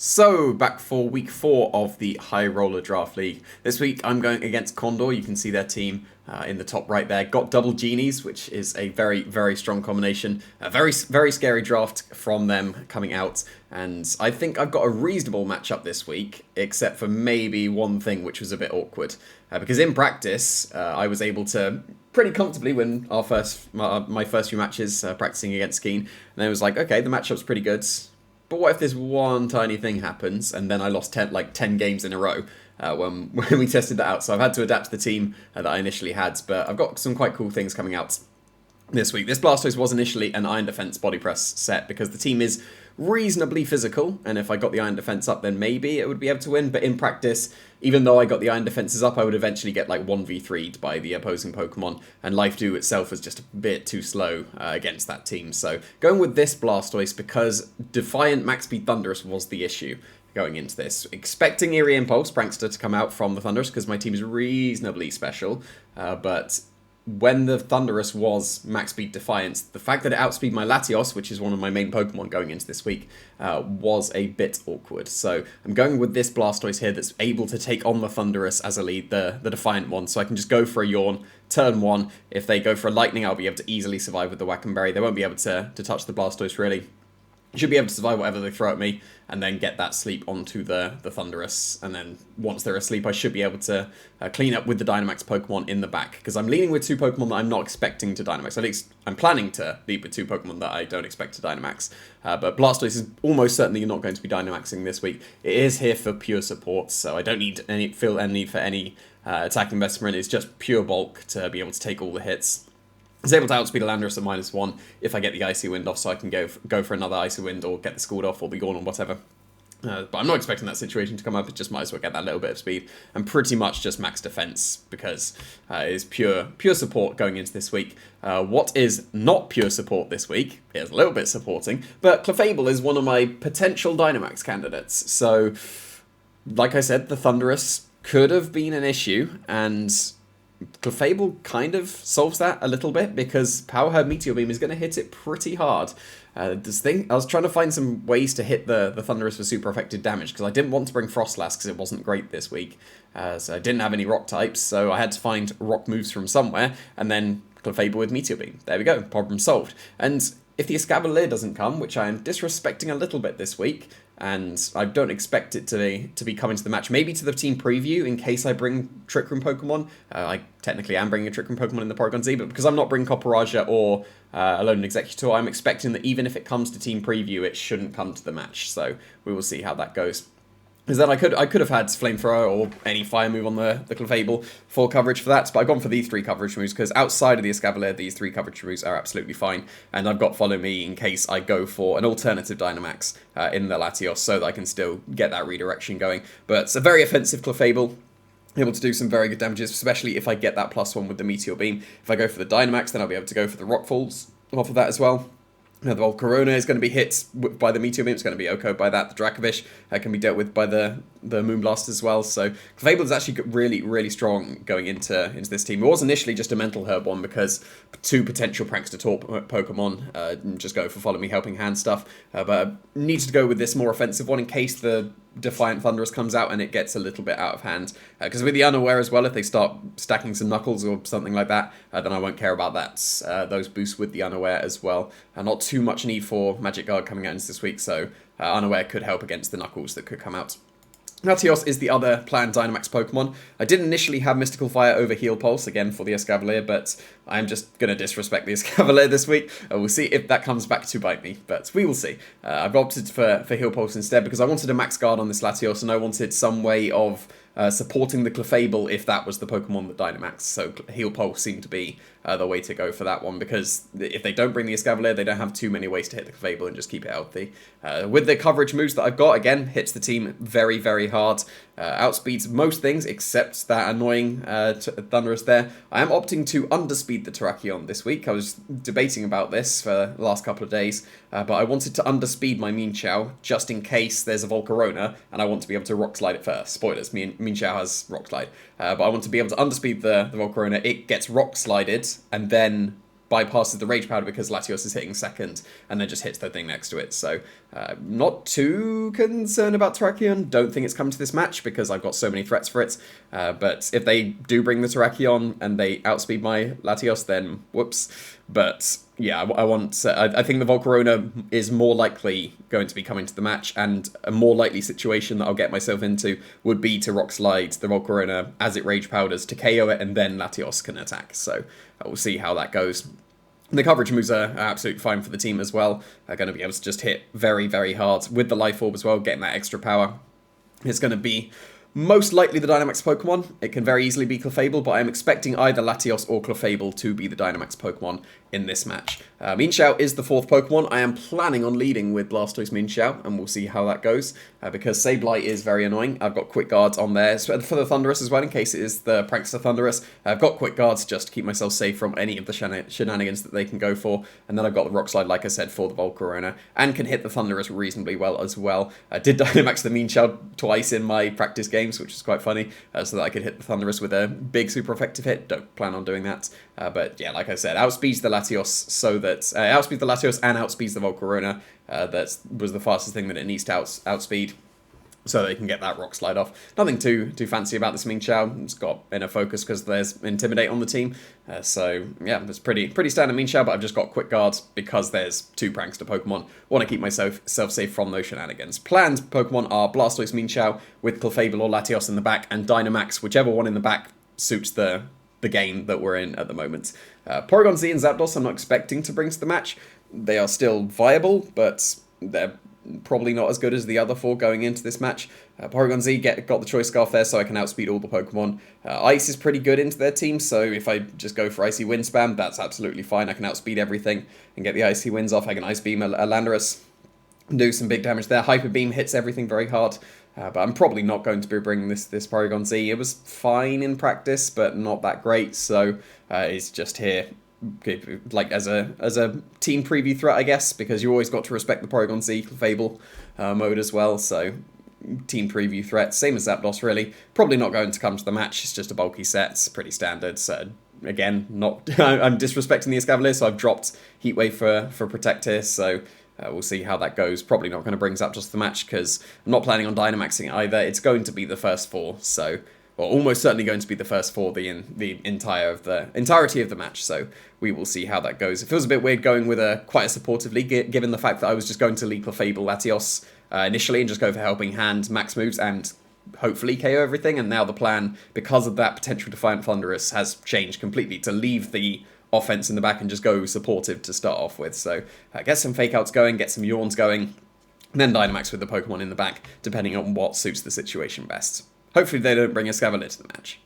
So, back for week 4 of the High Roller Draft League. This week I'm going against Condor. You can see their team in the top right there. Got double genies, which is a very, very strong combination. A very, very scary draft from them coming out. And I think I've got a reasonable matchup this week, except for maybe one thing which was a bit awkward. Because in practice, I was able to pretty comfortably win my first few matches practicing against Skeen. And then it was like, okay, the matchup's pretty good. But what if this one tiny thing happens, and then I lost 10 games in a row when we tested that out? So I've had to adapt to the team that I initially had, but I've got some quite cool things coming out this week. This Blastoise was initially an Iron Defense body press set because the team is reasonably physical, and if I got the Iron Defense up, then maybe it would be able to win. But in practice, even though I got the Iron Defenses up, I would eventually get like 1v3'd by the opposing Pokemon, and Life Dew itself was just a bit too slow against that team. So going with this Blastoise because Defiant Max Speed Thunderous was the issue going into this. Expecting Eerie Impulse Prankster to come out from the Thunderous because my team is reasonably special, but when the Thunderous was Max Speed Defiance, the fact that it outspeed my Latios, which is one of my main Pokemon going into this week, was a bit awkward. So I'm going with this Blastoise here that's able to take on the Thunderous as a lead, the Defiant one. So I can just go for a Yawn, turn 1. If they go for a Lightning, I'll be able to easily survive with the Whack and Berry. They won't be able to touch the Blastoise, really. Should be able to survive whatever they throw at me, and then get that sleep onto the Thunderous. And then once they're asleep, I should be able to clean up with the Dynamax Pokemon in the back. Because I'm leading with 2 Pokemon that I'm not expecting to Dynamax. At least I'm planning to lead with 2 Pokemon that I don't expect to Dynamax. But Blastoise is almost certainly not going to be Dynamaxing this week. It is here for pure support, so I don't feel any need for any attack investment. It's just pure bulk to be able to take all the hits. I was able to outspeed a Landorus at -1 if I get the Icy Wind off, so I can go for another Icy Wind or get the Scald off or the Yawn or whatever. But I'm not expecting that situation to come up. It just might as well get that little bit of speed. And pretty much just max defense because it is pure support going into this week. What is not pure support this week is a little bit supporting, but Clefable is one of my potential Dynamax candidates. So, like I said, the Thunderous could have been an issue, and Clefable kind of solves that a little bit because Power Herb Meteor Beam is going to hit it pretty hard. I was trying to find some ways to hit the Thunderous for super effective damage because I didn't want to bring Frostlass because it wasn't great this week. So I didn't have any rock types, so I had to find rock moves from somewhere, and then Clefable with Meteor Beam. There we go, problem solved. And if the Escavalier doesn't come, which I am disrespecting a little bit this week, and I don't expect it to be coming to the match. Maybe to the team preview in case I bring Trick Room Pokemon. I technically am bringing a Trick Room Pokemon in the Porygon Z, but because I'm not bringing Copperaja or Alolan Executor, I'm expecting that even if it comes to team preview, it shouldn't come to the match. So we will see how that goes. Is that I could have had Flamethrower or any fire move on the Clefable for coverage for that, but I've gone for these 3 coverage moves because outside of the Escavalier, these 3 coverage moves are absolutely fine, and I've got Follow Me in case I go for an alternative Dynamax in the Latios so that I can still get that redirection going. But it's a very offensive Clefable, able to do some very good damages, especially if I get that +1 with the Meteor Beam. If I go for the Dynamax, then I'll be able to go for the Rock Falls off of that as well. Now, the Volcarona is going to be hit by the Meteor Beam. It's going to be OHKO'd by that. The Dracovish can be dealt with by the Moonblast as well. So Clefable is actually really, really strong going into this team. It was initially just a Mental Herb one because 2 potential Prankster Taunt Pokemon just go for Follow Me Helping Hand stuff. But I needed to go with this more offensive one in case the Defiant Thunderous comes out and it gets a little bit out of hand. Because with the Unaware as well, if they start stacking some Knuckles or something like that, then I won't care about that. Those boosts with the Unaware as well. Not too much need for Magic Guard coming out into this week, so Unaware could help against the Knuckles that could come out. Latios is the other planned Dynamax Pokemon. I did initially have Mystical Fire over Heal Pulse, again for the Escavalier, but I'm just going to disrespect the Escavalier this week. We'll see if that comes back to bite me, but we will see. I've opted for Heal Pulse instead because I wanted a Max Guard on this Latios, and I wanted some way of supporting the Clefable if that was the Pokemon that Dynamax. So Heal Pulse seemed to be the way to go for that one, because if they don't bring the Escavalier, they don't have too many ways to hit the Clefable and just keep it healthy. With the coverage moves that I've got, again, hits the team very, very hard. Outspeeds most things except that annoying Thunderous there. I am opting to underspeed the Terrakion this week. I was debating about this for the last couple of days, but I wanted to underspeed my Mienshao just in case there's a Volcarona and I want to be able to Rock Slide it first. Spoilers, Mienshao has Rock Slide. But I want to be able to underspeed the Volcarona. It gets Rock Slided, and then bypasses the Rage Powder because Latios is hitting second, and then just hits the thing next to it. So not too concerned about Terrakion. Don't think it's come to this match because I've got so many threats for it. But if they do bring the Terrakion and they outspeed my Latios, then whoops. But yeah, I think the Volcarona is more likely going to be coming to the match, and a more likely situation that I'll get myself into would be to Rock Slide the Volcarona as it Rage Powders to KO it, and then Latios can attack. So we'll see how that goes. The coverage moves are absolutely fine for the team as well. They're going to be able to just hit very, very hard with the Life Orb as well, getting that extra power. It's going to be most likely the Dynamax Pokemon. It can very easily be Clefable, but I'm expecting either Latios or Clefable to be the Dynamax Pokemon in this match. Mienshao is the 4th Pokemon. I am planning on leading with Blastoise Mienshao, and we'll see how that goes, because Sableye is very annoying. I've got Quick Guards on there for the Thundurus as well, in case it is the Prankster Thundurus. I've got Quick Guards just to keep myself safe from any of the shenanigans that they can go for, and then I've got the Rock Slide, like I said, for the Volcarona, and can hit the Thundurus reasonably well as well. I did Dynamax the Mienshao twice in my practice games, which is quite funny, so that I could hit the Thundurus with a big super effective hit. Don't plan on doing that. But yeah, like I said, outspeeds the Latios so that outspeeds the Latios and outspeeds the Volcarona. That was the fastest thing that it needs to outspeed, so they can get that Rock Slide off. Nothing too fancy about this Mienshao. It's got inner focus because there's Intimidate on the team. So yeah, it's pretty standard Mienshao, but I've just got Quick Guards because there's 2 Prankster Pokemon. Want to keep myself safe from those shenanigans. Planned Pokemon are Blastoise Mienshao with Clefable or Latios in the back, and Dynamax, whichever one in the back suits the game that we're in at the moment. Porygon Z and Zapdos I'm not expecting to bring to the match. They are still viable, but they're probably not as good as the other 4 going into this match. Porygon Z got the Choice Scarf there, so I can outspeed all the Pokemon. Ice is pretty good into their team, so if I just go for Icy Wind Spam, that's absolutely fine. I can outspeed everything and get the Icy Winds off. I can Ice Beam a Landorus, do some big damage there. Hyper Beam hits everything very hard. But I'm probably not going to be bringing this Porygon Z. It was fine in practice, but not that great, so it's just here like as a team preview threat, I guess, because you always got to respect the Porygon Z Clefable mode as well, so team preview threat, same as Zapdos really. Probably not going to come to the match, it's just a bulky set, it's pretty standard, so again, not I'm disrespecting the Escavalier, so I've dropped Heat Wave for Protect here, so we'll see how that goes. Probably not going to bring Zapdos to the match because I'm not planning on Dynamaxing it either. It's going to be the first 4, so, or almost certainly going to be the first 4 the entirety of the match. So we will see how that goes. It feels a bit weird going with quite a supportive league, given the fact that I was just going to lead Clefable Latios initially and just go for Helping Hand max moves and hopefully KO everything. And now the plan, because of that potential Defiant Thundurus, has changed completely to leave the offense in the back and just go supportive to start off with. So get some fake outs going, get some yawns going, and then Dynamax with the Pokemon in the back, depending on what suits the situation best. Hopefully they don't bring a Escavalier to the match.